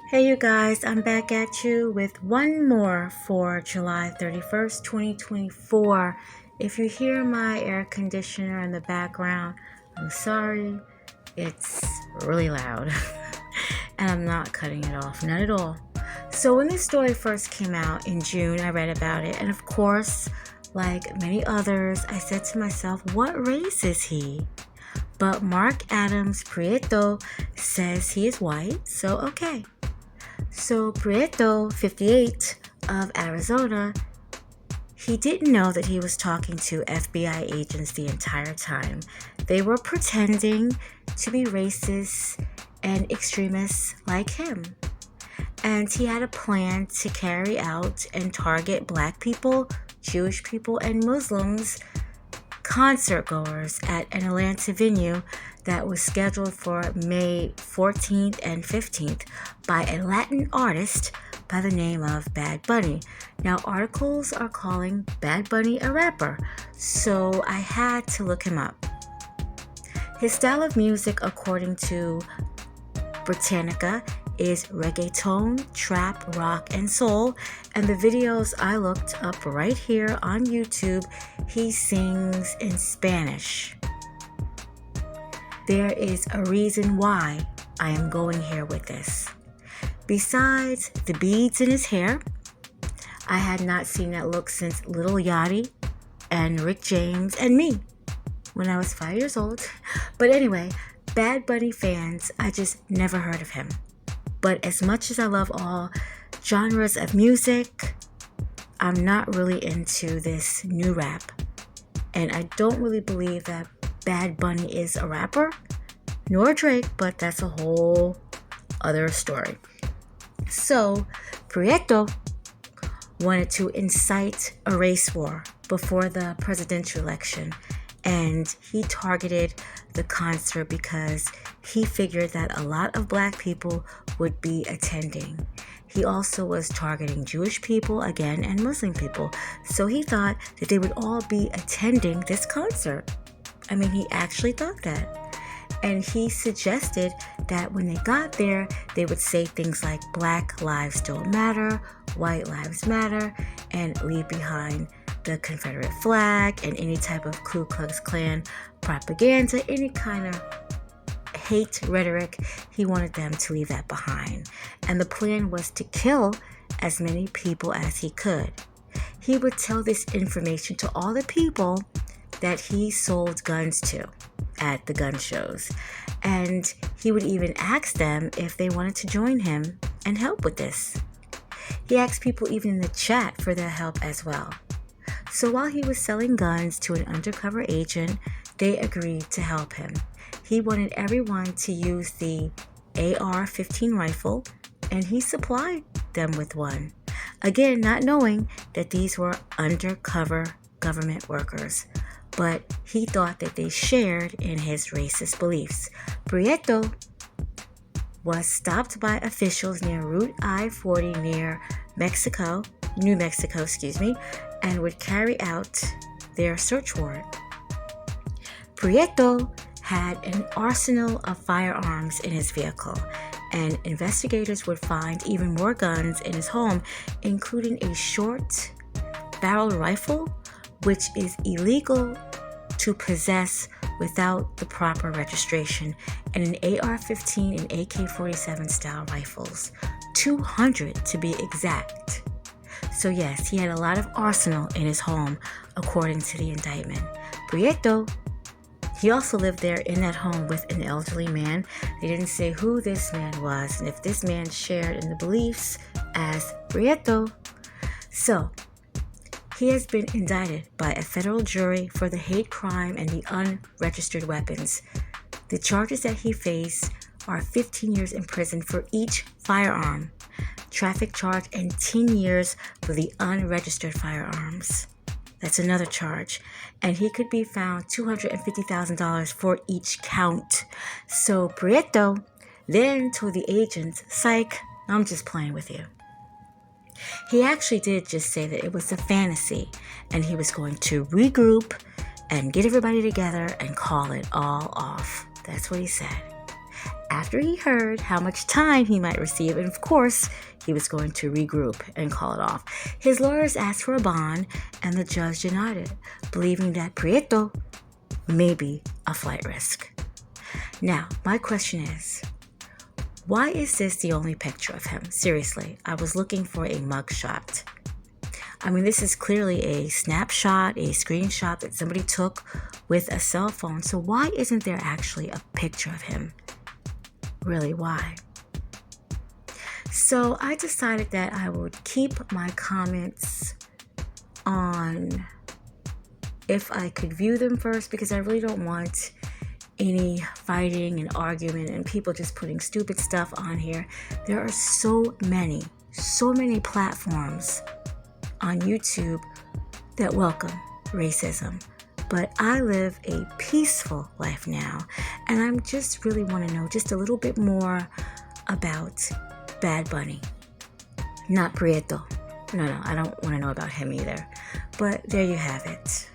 Hey you guys, I'm back at you with one more for July 31st, 2024. If you hear my air conditioner in the background, I'm sorry, it's really loud and I'm not cutting it off, not at all. So when this story first came out in June, I read about it, and of course, like many others, I said to myself, what race is he? But Mark Adams Prieto says he is white, so okay. So Prieto, 58, of Arizona, he didn't know that he was talking to FBI agents the entire time. They were pretending to be racist and extremists like him. And he had a plan to carry out and target black people, Jewish people, and Muslims concert goers at an Atlanta venue that was scheduled for May 14th and 15th by a Latin artist by the name of Bad Bunny. Now, articles are calling Bad Bunny a rapper, so I had to look him up. His style of music, according to Britannica, is reggaeton, trap, rock, and soul. And the videos I looked up right here on YouTube, he sings in Spanish. There is a reason why I am going here with this. Besides the beads in his hair, I had not seen that look since Lil Yachty and Rick James and me when I was 5 years old. But anyway, Bad Bunny fans, I just never heard of him. But as much as I love all genres of music, I'm not really into this new rap. And I don't really believe that Bad Bunny is a rapper, nor Drake, but that's a whole other story. So, Prieto wanted to incite a race war before the presidential election, and he targeted the concert because he figured that a lot of black people would be attending. He also was targeting Jewish people again and Muslim people. So he thought that they would all be attending this concert. I mean, he actually thought that. And he suggested that when they got there, they would say things like Black lives don't matter, white lives matter, and leave behind the Confederate flag and any type of Ku Klux Klan propaganda, any kind of hate rhetoric. He wanted them to leave that behind. And the plan was to kill as many people as he could. He would tell this information to all the people that he sold guns to at the gun shows. And he would even ask them if they wanted to join him and help with this. He asked people even in the chat for their help as well. So while he was selling guns to an undercover agent, they agreed to help him. He wanted everyone to use the AR-15 rifle, and he supplied them with one. Again, not knowing that these were undercover government workers, but he thought that they shared in his racist beliefs. Prieto was stopped by officials near Route I-40 near New Mexico, and would carry out their search warrant. Prieto had an arsenal of firearms in his vehicle, and investigators would find even more guns in his home, including a short-barreled rifle, which is illegal to possess without the proper registration, and an AR-15 and AK-47 style rifles, 200 to be exact. So yes, he had a lot of arsenal in his home, according to the indictment. Prieto, he also lived there in that home with an elderly man. They didn't say who this man was and if this man shared in the beliefs as Prieto. So, he has been indicted by a federal jury for the hate crime and the unregistered weapons. The charges that he faced are 15 years in prison for each firearm, traffic charge, and 10 years for the unregistered firearms. That's another charge. And he could be found $250,000 for each count. So Prieto then told the agents, psych, I'm just playing with you. He actually did just say that it was a fantasy and he was going to regroup and get everybody together and call it all off. That's what he said. after he heard how much time he might receive, and of course, he was going to regroup and call it off. His lawyers asked for a bond, and the judge denied it, believing that Prieto may be a flight risk. Now, my question is, why is this the only picture of him? Seriously, I was looking for a mugshot. I mean, this is clearly a snapshot, a screenshot that somebody took with a cell phone. So why isn't there actually a picture of him? Really, why? So I decided that I would keep my comments on if I could view them first, because I really don't want any fighting and argument and people just putting stupid stuff on here. There are so many platforms on YouTube that welcome racism. But I live a peaceful life now, and I just really want to know just a little bit more about Bad Bunny. Not Prieto. No, I don't want to know about him either. But there you have it.